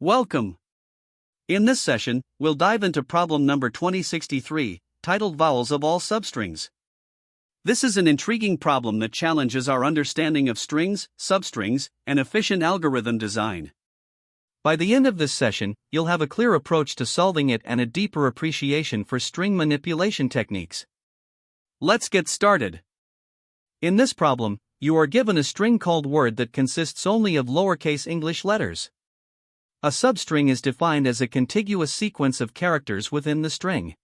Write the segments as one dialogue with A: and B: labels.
A: Welcome! In this session, we'll dive into problem number 2063, titled Vowels of all substrings. This is an intriguing problem that challenges our understanding of strings, substrings, and efficient algorithm design. By the end of this session, you'll have a clear approach to solving it and a deeper appreciation for string manipulation techniques. Let's get started. In this problem, you are given a string called word that consists only of lowercase English letters. A substring is defined as a contiguous sequence of characters within the string.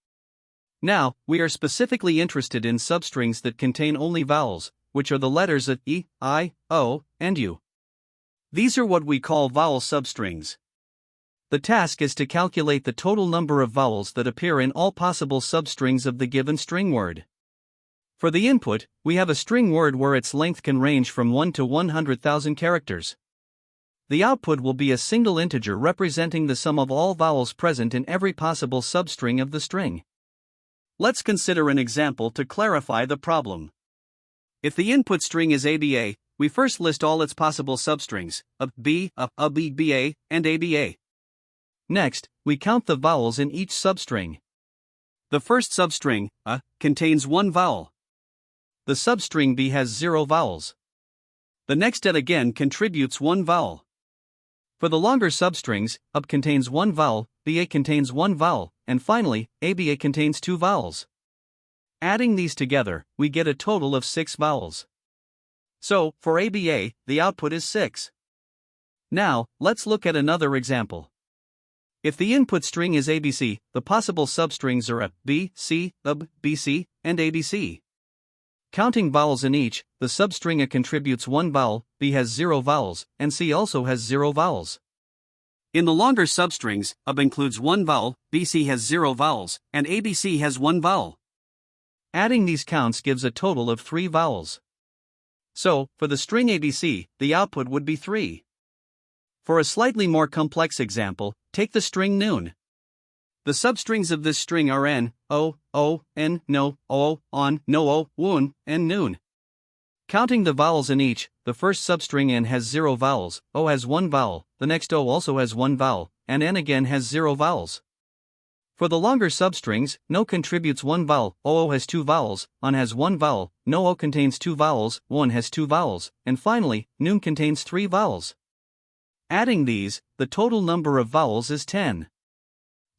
A: Now, we are specifically interested in substrings that contain only vowels, which are the letters of E, I, O, and U. These are what we call vowel substrings. The task is to calculate the total number of vowels that appear in all possible substrings of the given string word. For the input, we have a string word where its length can range from 1 to 100,000 characters. The output will be a single integer representing the sum of all vowels present in every possible substring of the string. Let's consider an example to clarify the problem. If the input string is ABA, we first list all its possible substrings, B, BBA, and ABA. Next, we count the vowels in each substring. The first substring, contains one vowel. The substring B has 0 vowels. The next again contributes one vowel. For the longer substrings, UP contains one vowel, BA contains one vowel, and finally, ABA contains 2 vowels. Adding these together, we get a total of 6 vowels. So, for ABA, the output is 6. Now, let's look at another example. If the input string is ABC, the possible substrings are A, B, C, AB, BC, and ABC. Counting vowels in each, the substring A contributes one vowel, B has 0 vowels, and C also has 0 vowels. In the longer substrings, AB includes one vowel, BC has 0 vowels, and ABC has one vowel. Adding these counts gives a total of 3 vowels. So, for the string ABC, the output would be 3. For a slightly more complex example, take the string noon. The substrings of this string are N, O, N, no, O, on, no, O, woon, and noon. Counting the vowels in each, the first substring N has 0 vowels, O has 1 vowel, the next O also has 1 vowel, and N again has 0 vowels. For the longer substrings, No contributes 1 vowel, O has 2 vowels, On has 1 vowel, No O contains 2 vowels, One has 2 vowels, and finally, Noon contains 3 vowels. Adding these, the total number of vowels is 10.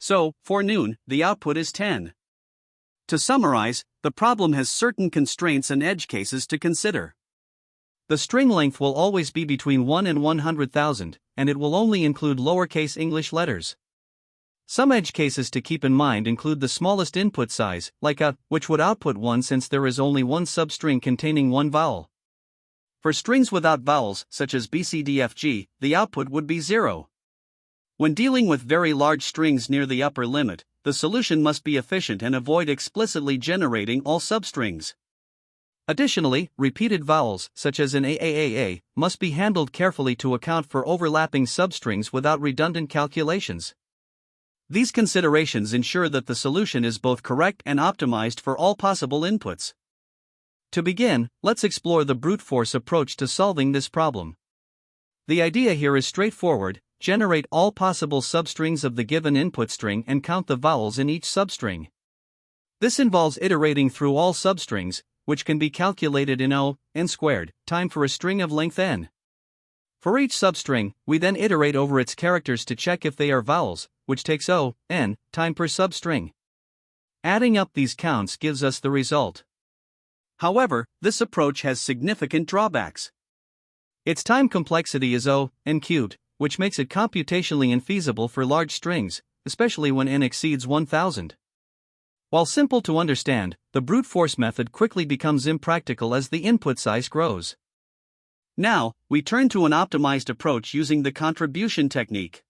A: So, for noon, the output is 10. To summarize, the problem has certain constraints and edge cases to consider. The string length will always be between 1 and 100,000, and it will only include lowercase English letters. Some edge cases to keep in mind include the smallest input size, like A, which would output 1 since there is only one substring containing one vowel. For strings without vowels, such as BCDFG, the output would be 0. When dealing with very large strings near the upper limit, the solution must be efficient and avoid explicitly generating all substrings. Additionally, repeated vowels, such as in AAAA, must be handled carefully to account for overlapping substrings without redundant calculations. These considerations ensure that the solution is both correct and optimized for all possible inputs. To begin, let's explore the brute force approach to solving this problem. The idea here is straightforward: generate all possible substrings of the given input string and count the vowels in each substring. This involves iterating through all substrings, which can be calculated in n squared, time for a string of length n. For each substring, we then iterate over its characters to check if they are vowels, which takes n, time per substring. Adding up these counts gives us the result. However, this approach has significant drawbacks. Its time complexity is n cubed, which makes it computationally infeasible for large strings, especially when n exceeds 1000. While simple to understand, the brute force method quickly becomes impractical as the input size grows. Now, we turn to an optimized approach using the contribution technique.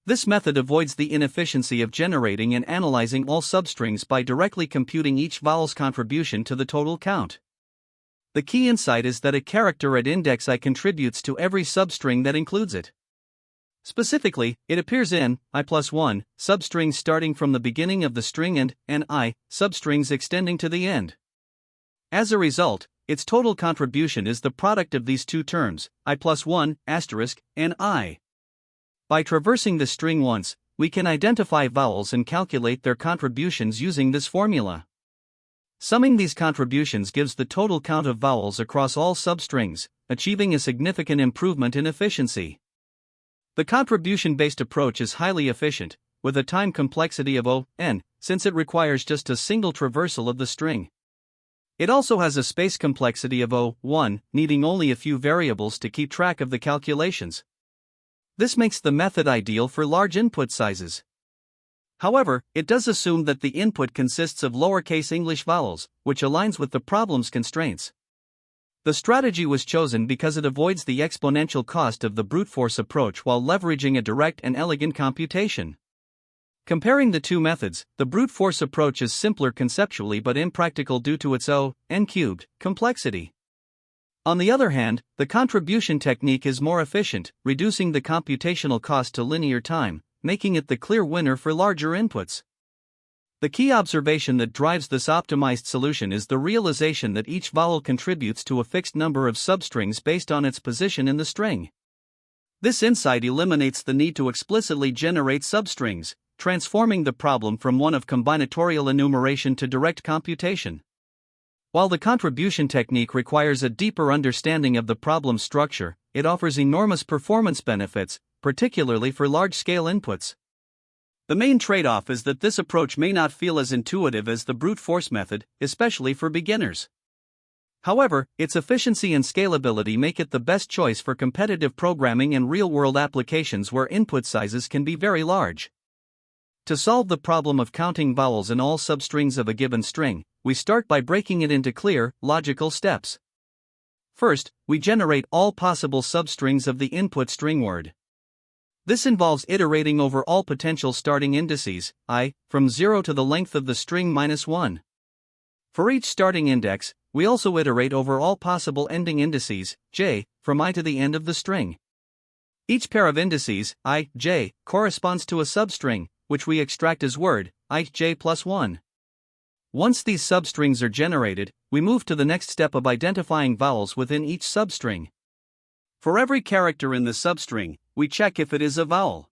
A: This method avoids the inefficiency of generating and analyzing all substrings by directly computing each vowel's contribution to the total count. The key insight is that a character at index I contributes to every substring that includes it. Specifically, it appears in I+1 substrings starting from the beginning of the string and I substrings extending to the end. As a result, its total contribution is the product of these two terms, I+1** and I. By traversing the string once, we can identify vowels and calculate their contributions using this formula. Summing these contributions gives the total count of vowels across all substrings, achieving a significant improvement in efficiency. The contribution-based approach is highly efficient, with a time complexity of O(n), since it requires just a single traversal of the string. It also has a space complexity of O(1), needing only a few variables to keep track of the calculations. This makes the method ideal for large input sizes. However, it does assume that the input consists of lowercase English vowels, which aligns with the problem's constraints. The strategy was chosen because it avoids the exponential cost of the brute force approach while leveraging a direct and elegant computation. Comparing the two methods, the brute force approach is simpler conceptually but impractical due to its (n³ complexity. On the other hand, the contribution technique is more efficient, reducing the computational cost to linear time, making it the clear winner for larger inputs. The key observation that drives this optimized solution is the realization that each vowel contributes to a fixed number of substrings based on its position in the string. This insight eliminates the need to explicitly generate substrings, transforming the problem from one of combinatorial enumeration to direct computation. While the contribution technique requires a deeper understanding of the problem's structure, it offers enormous performance benefits, particularly for large-scale inputs. The main trade-off is that this approach may not feel as intuitive as the brute force method, especially for beginners. However, its efficiency and scalability make it the best choice for competitive programming and real-world applications where input sizes can be very large. To solve the problem of counting vowels in all substrings of a given string, we start by breaking it into clear, logical steps. First, we generate all possible substrings of the input string word. This involves iterating over all potential starting indices, I, from 0 to the length of the string -1. For each starting index, we also iterate over all possible ending indices, j, from I to the end of the string. Each pair of indices, I, j, corresponds to a substring, which we extract as word, ij plus 1. Once these substrings are generated, we move to the next step of identifying vowels within each substring. For every character in the substring, we check if it is a vowel.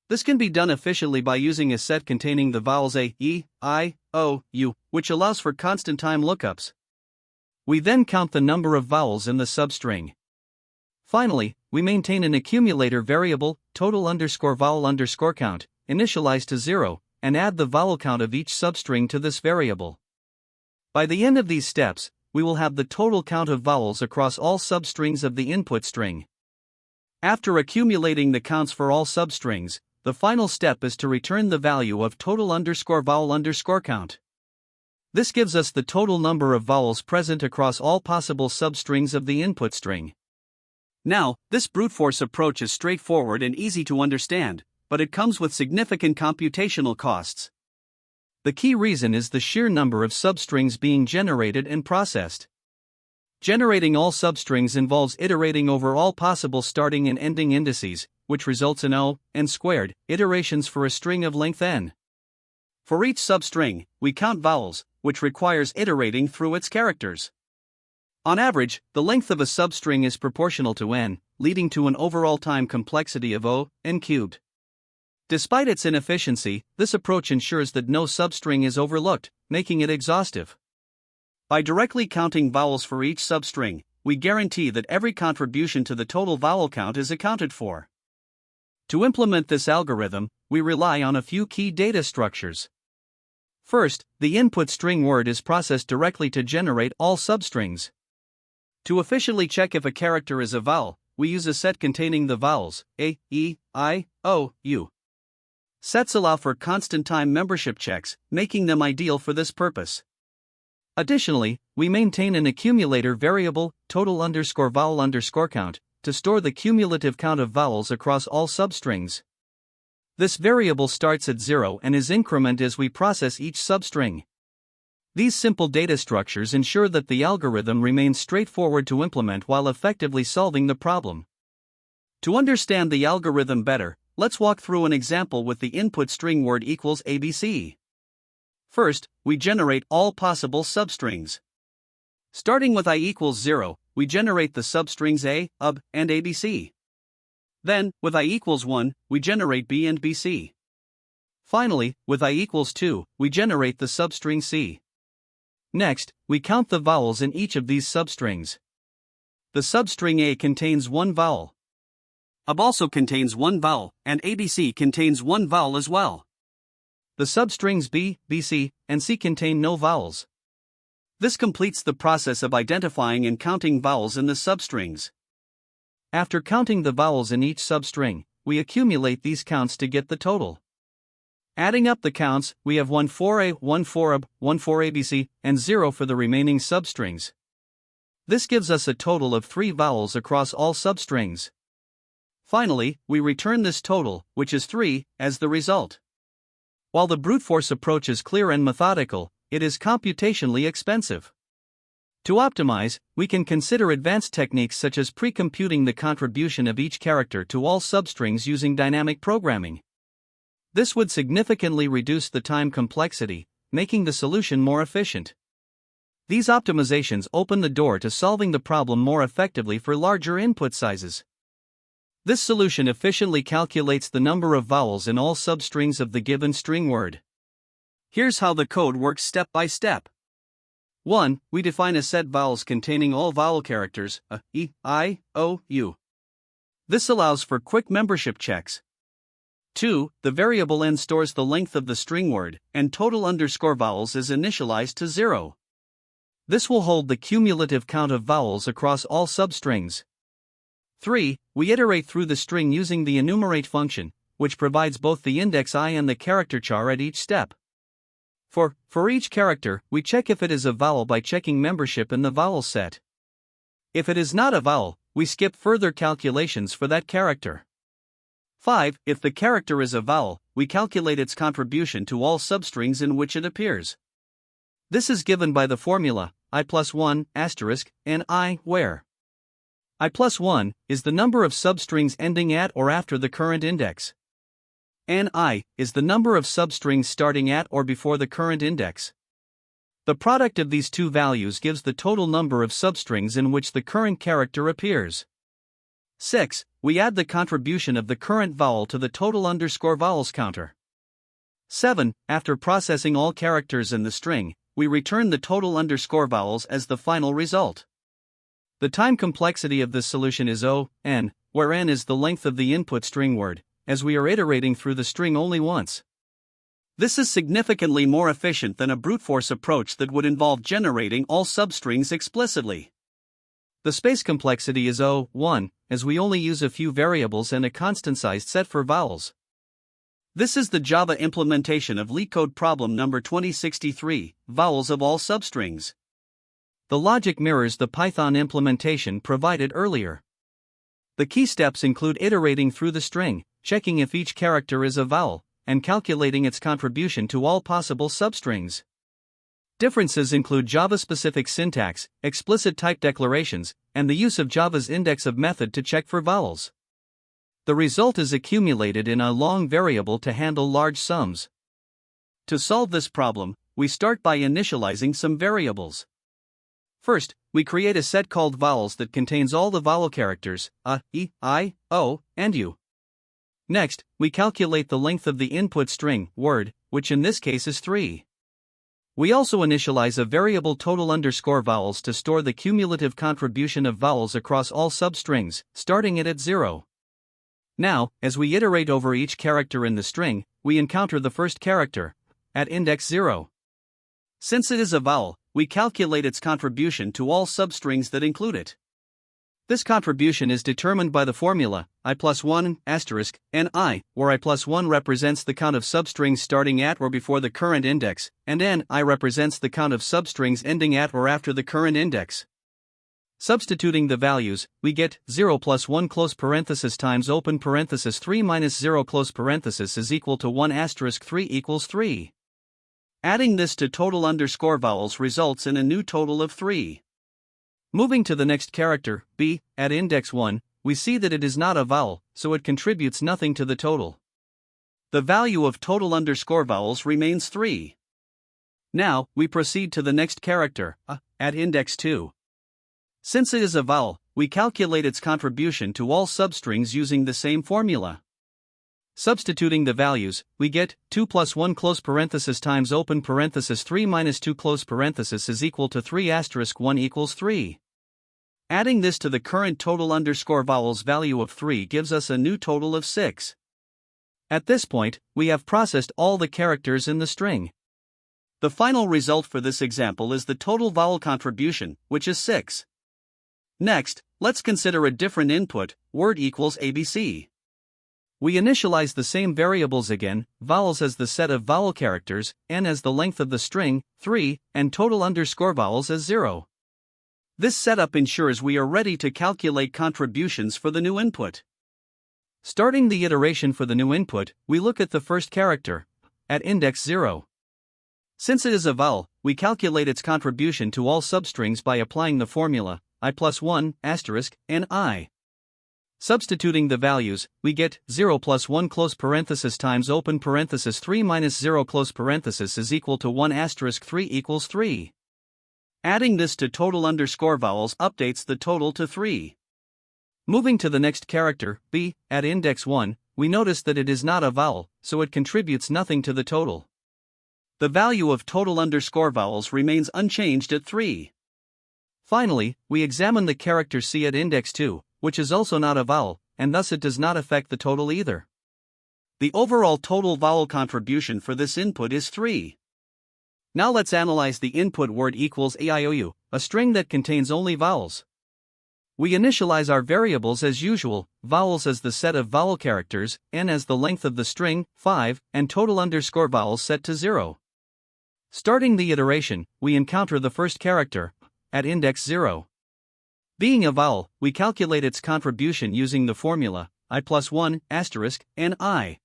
A: This can be done efficiently by using a set containing the vowels a, e, I, o, u, which allows for constant time lookups. We then count the number of vowels in the substring. Finally, we maintain an accumulator variable, total_vowel_count, initialized to 0, and add the vowel count of each substring to this variable. By the end of these steps, we will have the total count of vowels across all substrings of the input string. After accumulating the counts for all substrings, the final step is to return the value of total_vowel_count. This gives us the total number of vowels present across all possible substrings of the input string. Now, this brute force approach is straightforward and easy to understand, but it comes with significant computational costs. The key reason is the sheer number of substrings being generated and processed. Generating all substrings involves iterating over all possible starting and ending indices, which results in (n²) iterations for a string of length n. For each substring, we count vowels, which requires iterating through its characters. On average, the length of a substring is proportional to n, leading to an overall time complexity of n³. Despite its inefficiency, this approach ensures that no substring is overlooked, making it exhaustive. By directly counting vowels for each substring, we guarantee that every contribution to the total vowel count is accounted for. To implement this algorithm, we rely on a few key data structures. First, the input string word is processed directly to generate all substrings. To efficiently check if a character is a vowel, we use a set containing the vowels a, e, I, o, u. Sets allow for constant time membership checks, making them ideal for this purpose. Additionally, we maintain an accumulator variable, total_vowel_count, to store the cumulative count of vowels across all substrings. This variable starts at 0 and is incremented as we process each substring. These simple data structures ensure that the algorithm remains straightforward to implement while effectively solving the problem. To understand the algorithm better, let's walk through an example with the input string word equals ABC. First, we generate all possible substrings. Starting with I equals 0, we generate the substrings A, UB, and ABC. Then, with I equals 1, we generate B and BC. Finally, with I equals 2, we generate the substring C. Next, we count the vowels in each of these substrings. The substring A contains one vowel. AB also contains one vowel, and ABC contains one vowel as well. The substrings B, BC, and C contain no vowels. This completes the process of identifying and counting vowels in the substrings. After counting the vowels in each substring, we accumulate these counts to get the total. Adding up the counts, we have 1 for A, 1 for AB, 1 for ABC, and 0 for the remaining substrings. This gives us a total of 3 vowels across all substrings. Finally, we return this total, which is 3, as the result. While the brute force approach is clear and methodical, it is computationally expensive. To optimize, we can consider advanced techniques such as pre-computing the contribution of each character to all substrings using dynamic programming. This would significantly reduce the time complexity, making the solution more efficient. These optimizations open the door to solving the problem more effectively for larger input sizes. This solution efficiently calculates the number of vowels in all substrings of the given string word. Here's how the code works step by step. 1. We define a set vowels containing all vowel characters, a, e, I, o, u. This allows for quick membership checks. 2. The variable n stores the length of the string word, and total underscore vowels is initialized to 0. This will hold the cumulative count of vowels across all substrings. 3. We iterate through the string using the enumerate function, which provides both the index I and the character char at each step. For each character, we check if it is a vowel by checking membership in the vowel set. If it is not a vowel, we skip further calculations for that character. 5. If the character is a vowel, we calculate its contribution to all substrings in which it appears. This is given by the formula, I plus 1, asterisk, and I, where I plus 1 is the number of substrings ending at or after the current index. Ni is the number of substrings starting at or before the current index. The product of these two values gives the total number of substrings in which the current character appears. 6. We add the contribution of the current vowel to the total underscore vowels counter. 7. After processing all characters in the string, we return the total underscore vowels as the final result. The time complexity of this solution is O, n, where n is the length of the input string word, as we are iterating through the string only once. This is significantly more efficient than a brute force approach that would involve generating all substrings explicitly. The space complexity is O, 1, as we only use a few variables and a constant-sized set for vowels. This is the Java implementation of LeetCode problem number 2063, vowels of all substrings. The logic mirrors the Python implementation provided earlier. The key steps include iterating through the string, checking if each character is a vowel, and calculating its contribution to all possible substrings. Differences include Java-specific syntax, explicit type declarations, and the use of Java's index of method to check for vowels. The result is accumulated in a long variable to handle large sums. To solve this problem, we start by initializing some variables. First, we create a set called vowels that contains all the vowel characters, a, e, I, o, and u. Next, we calculate the length of the input string, word, which in this case is 3. We also initialize a variable total underscore vowels to store the cumulative contribution of vowels across all substrings, starting it at 0. Now, as we iterate over each character in the string, we encounter the first character, at index 0. Since it is a vowel, we calculate its contribution to all substrings that include it. This contribution is determined by the formula, I plus 1, asterisk, ni, where I plus 1 represents the count of substrings starting at or before the current index, and ni represents the count of substrings ending at or after the current index. Substituting the values, we get 0 plus 1 close parenthesis times open parenthesis 3 minus 0 close parenthesis is equal to 1 asterisk 3 equals 3. Adding this to total underscore vowels results in a new total of 3. Moving to the next character, b, at index 1, we see that it is not a vowel, so it contributes nothing to the total. The value of total underscore vowels remains 3. Now, we proceed to the next character, a, at index 2. Since it is a vowel, we calculate its contribution to all substrings using the same formula. Substituting the values, we get 2 plus 1 close parenthesis times open parenthesis 3 minus 2 close parenthesis is equal to 3 asterisk 1 equals 3. Adding this to the current total underscore vowels value of 3 gives us a new total of 6. At this point, we have processed all the characters in the string. The final result for this example is the total vowel contribution, which is 6. Next, let's consider a different input, word equals ABC. We initialize the same variables again, vowels as the set of vowel characters, n as the length of the string, 3, and total underscore vowels as 0. This setup ensures we are ready to calculate contributions for the new input. Starting the iteration for the new input, we look at the first character, at index 0. Since it is a vowel, we calculate its contribution to all substrings by applying the formula, I plus 1, asterisk, n I. Substituting the values, we get 0 plus 1 close parenthesis times open parenthesis 3 minus 0 close parenthesis is equal to 1 asterisk 3 equals 3. Adding this to total underscore vowels updates the total to 3. Moving to the next character, B, at index 1, we notice that it is not a vowel, so it contributes nothing to the total. The value of total underscore vowels remains unchanged at 3. Finally, we examine the character C at index 2, which is also not a vowel, and thus it does not affect the total either. The overall total vowel contribution for this input is 3. Now let's analyze the input word equals AIOU, a string that contains only vowels. We initialize our variables as usual, vowels as the set of vowel characters, n as the length of the string, 5, and total underscore vowels set to 0. Starting the iteration, we encounter the first character, at index 0. Being a vowel, we calculate its contribution using the formula, I plus 1, asterisk, n I.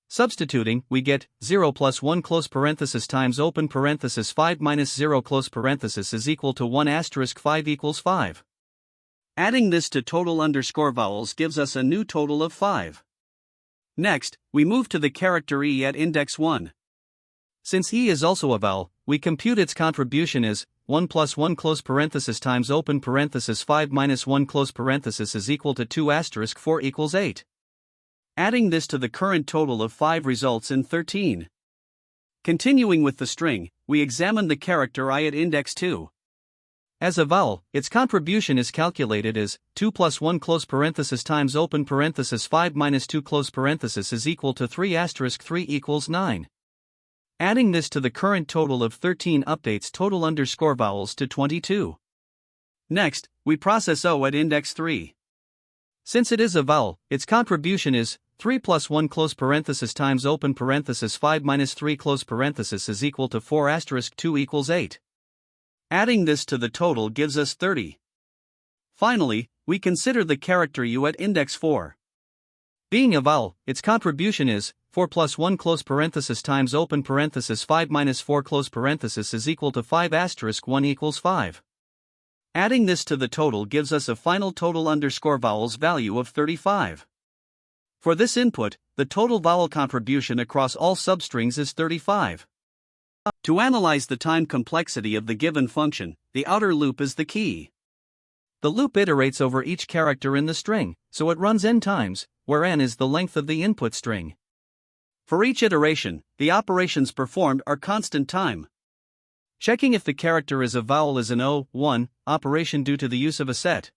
A: Substituting, we get 0 plus 1 close parenthesis times open parenthesis 5 minus 0 close parenthesis is equal to 1 asterisk 5 equals 5. Adding this to total underscore vowels gives us a new total of 5. Next, we move to the character E at index 1. Since E is also a vowel, we compute its contribution as 1 plus 1 close parenthesis times open parenthesis 5 minus 1 close parenthesis is equal to 2 asterisk 4 equals 8. Adding this to the current total of 5 results in 13. Continuing with the string, we examine the character I at index 2. As a vowel, its contribution is calculated as 2 plus 1 close parenthesis times open parenthesis 5 minus 2 close parenthesis is equal to 3 asterisk 3 equals 9. Adding this to the current total of 13 updates total underscore vowels to 22. Next, we process O at index 3. Since it is a vowel, its contribution is 3 plus 1 close parenthesis times open parenthesis 5 minus 3 close parenthesis is equal to 4 asterisk 2 equals 8. Adding this to the total gives us 30. Finally, we consider the character U at index 4. Being a vowel, its contribution is 4 plus 1 close parenthesis times open parenthesis 5 minus 4 close parenthesis is equal to 5 asterisk 1 equals 5. Adding this to the total gives us a final total underscore vowels value of 35. For this input, the total vowel contribution across all substrings is 35. To analyze the time complexity of the given function, the outer loop is the key. The loop iterates over each character in the string, so it runs n times, where n is the length of the input string. For each iteration, the operations performed are constant time. Checking if the character is a vowel is an O1 operation due to the use of a set.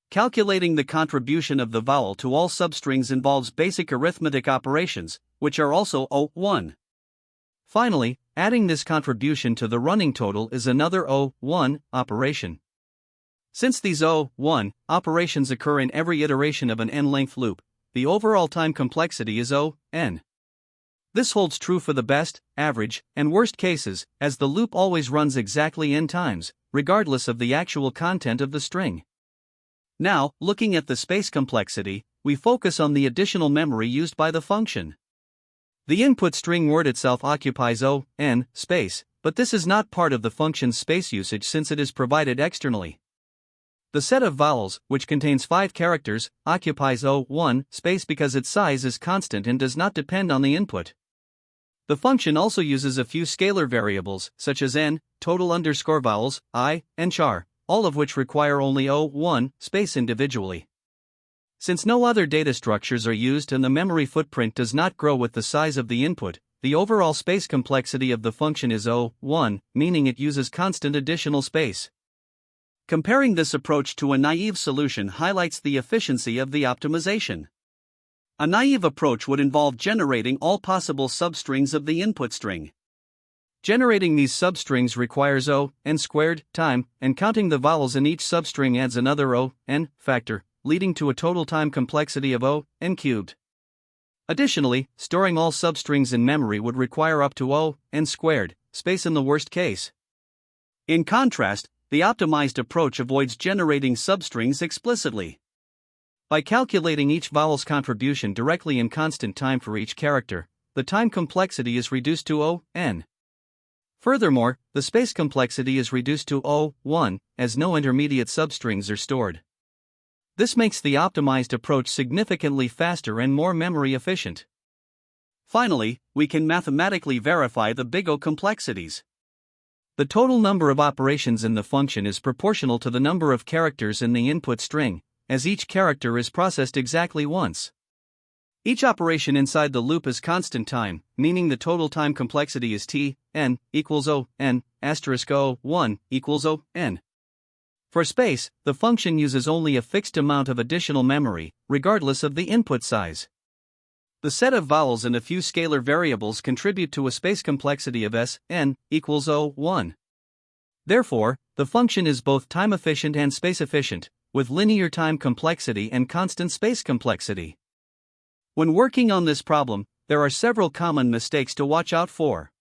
A: Calculating the contribution of the vowel to all substrings involves basic arithmetic operations, which are also O1. Finally, adding this contribution to the running total is another O1 operation. Since these O1 operations occur in every iteration of an n-length loop, the overall time complexity is O(n). This holds true for the best, average, and worst cases, as the loop always runs exactly n times, regardless of the actual content of the string. Now, looking at the space complexity, we focus on the additional memory used by the function. The input string word itself occupies O(n) space, but this is not part of the function's space usage since it is provided externally. The set of vowels, which contains 5 characters, occupies O(1) space because its size is constant and does not depend on the input. The function also uses a few scalar variables, such as n, total underscore vowels, I, and char, all of which require only O1 space individually. Since no other data structures are used and the memory footprint does not grow with the size of the input, the overall space complexity of the function is O1, meaning it uses constant additional space. Comparing this approach to a naive solution highlights the efficiency of the optimization. A naive approach would involve generating all possible substrings of the input string. Generating these substrings requires O(n)² time, and counting the vowels in each substring adds another O(n) factor, leading to a total time complexity of O(n)³. Additionally, storing all substrings in memory would require up to O(n)² space in the worst case. In contrast, the optimized approach avoids generating substrings explicitly. By calculating each vowel's contribution directly in constant time for each character, the time complexity is reduced to O(n). Furthermore, the space complexity is reduced to O(1), as no intermediate substrings are stored. This makes the optimized approach significantly faster and more memory efficient. Finally, we can mathematically verify the big O complexities. The total number of operations in the function is proportional to the number of characters in the input string, as each character is processed exactly once. Each operation inside the loop is constant time, meaning the total time complexity is T(n) equals O(n) asterisk O(1) equals O(n). For space, the function uses only a fixed amount of additional memory, regardless of the input size. The set of vowels and a few scalar variables contribute to a space complexity of S(n) equals O(1). Therefore, the function is both time efficient and space efficient, with linear time complexity and constant space complexity. When working on this problem, there are several common mistakes to watch out for.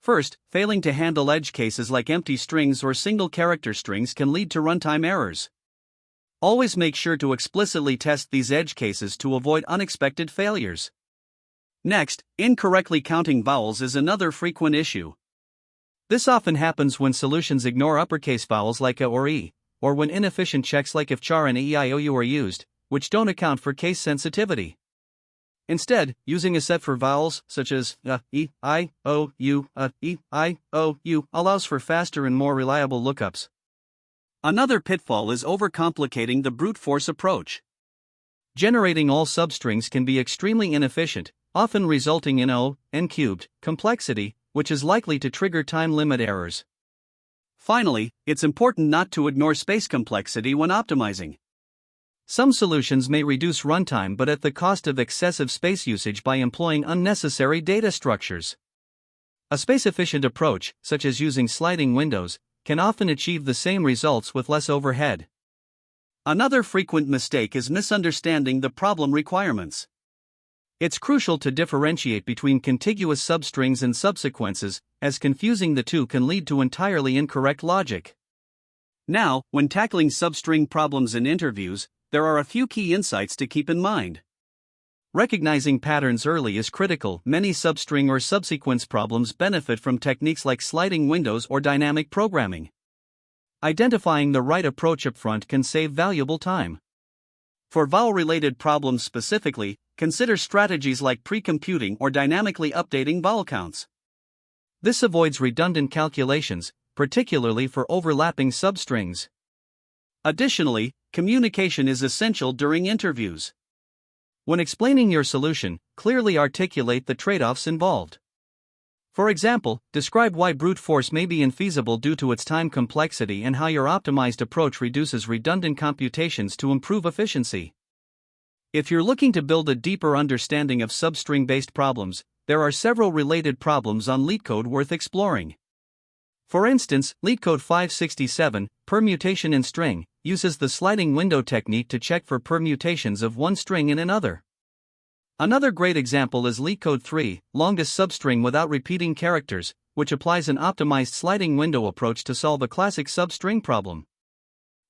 A: First, failing to handle edge cases like empty strings or single character strings can lead to runtime errors. Always make sure to explicitly test these edge cases to avoid unexpected failures. Next, incorrectly counting vowels is another frequent issue. This often happens when solutions ignore uppercase vowels like a or e, or when inefficient checks like if char and eiou are used, which don't account for case sensitivity. Instead, using a set for vowels, such as e, I, o, u, e, I, o, u, allows for faster and more reliable lookups. Another pitfall is overcomplicating the brute force approach. Generating all substrings can be extremely inefficient, often resulting in O(n)³ complexity, which is likely to trigger time limit errors. Finally, it's important not to ignore space complexity when optimizing. Some solutions may reduce runtime but at the cost of excessive space usage by employing unnecessary data structures. A space-efficient approach, such as using sliding windows, can often achieve the same results with less overhead. Another frequent mistake is misunderstanding the problem requirements. It's crucial to differentiate between contiguous substrings and subsequences, as confusing the two can lead to entirely incorrect logic. Now, when tackling substring problems in interviews, there are a few key insights to keep in mind. Recognizing patterns early is critical. Many substring or subsequence problems benefit from techniques like sliding windows or dynamic programming. Identifying the right approach upfront can save valuable time. For vowel-related problems specifically, consider strategies like pre-computing or dynamically updating vowel counts. This avoids redundant calculations, particularly for overlapping substrings. Additionally, communication is essential during interviews. When explaining your solution, clearly articulate the trade-offs involved. For example, describe why brute force may be infeasible due to its time complexity and how your optimized approach reduces redundant computations to improve efficiency. If you're looking to build a deeper understanding of substring-based problems, there are several related problems on LeetCode worth exploring. For instance, LeetCode 567, Permutation in String, uses the sliding window technique to check for permutations of one string in another. Another great example is LeetCode 3, Longest Substring Without Repeating Characters, which applies an optimized sliding window approach to solve a classic substring problem.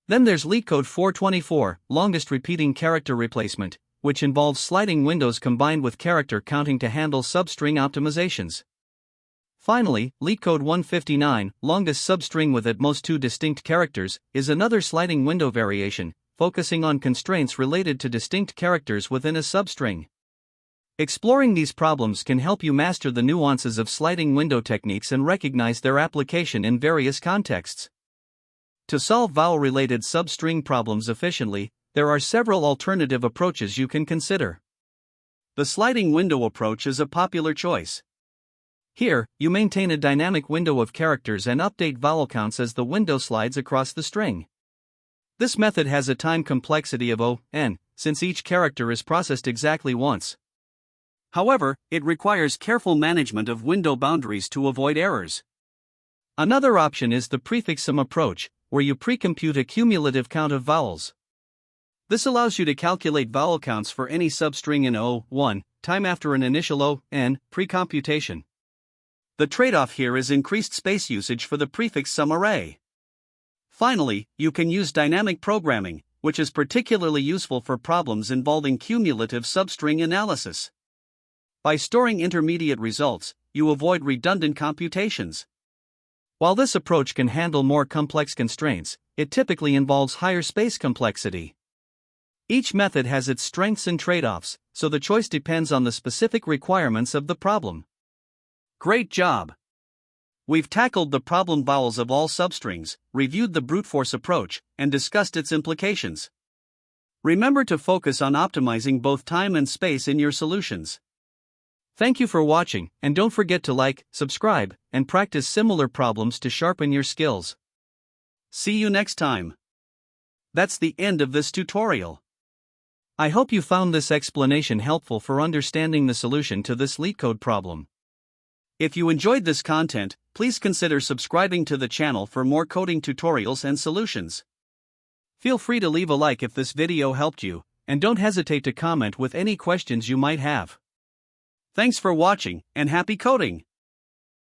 A: Then there's LeetCode 424, Longest Repeating Character Replacement, which involves sliding windows combined with character counting to handle substring optimizations. Finally, LeetCode 159, Longest Substring with at most two distinct characters, is another sliding window variation, focusing on constraints related to distinct characters within a substring. Exploring these problems can help you master the nuances of sliding window techniques and recognize their application in various contexts. To solve vowel-related substring problems efficiently, there are several alternative approaches you can consider. The sliding window approach is a popular choice. Here, you maintain a dynamic window of characters and update vowel counts as the window slides across the string. This method has a time complexity of O(n), since each character is processed exactly once. However, it requires careful management of window boundaries to avoid errors. Another option is the prefix sum approach, where you pre-compute a cumulative count of vowels. This allows you to calculate vowel counts for any substring in O(1) time after an initial O(n) pre-computation. The trade-off here is increased space usage for the prefix sum array. Finally, you can use dynamic programming, which is particularly useful for problems involving cumulative substring analysis. By storing intermediate results, you avoid redundant computations. While this approach can handle more complex constraints, it typically involves higher space complexity. Each method has its strengths and trade-offs, so the choice depends on the specific requirements of the problem. Great job! We've tackled the problem vowels of all substrings, reviewed the brute force approach, and discussed its implications. Remember to focus on optimizing both time and space in your solutions. Thank you for watching, and don't forget to like, subscribe, and practice similar problems to sharpen your skills. See you next time. That's the end of this tutorial. I hope you found this explanation helpful for understanding the solution to this LeetCode problem. If you enjoyed this content, please consider subscribing to the channel for more coding tutorials and solutions. Feel free to leave a like if this video helped you, and don't hesitate to comment with any questions you might have. Thanks for watching, and happy coding!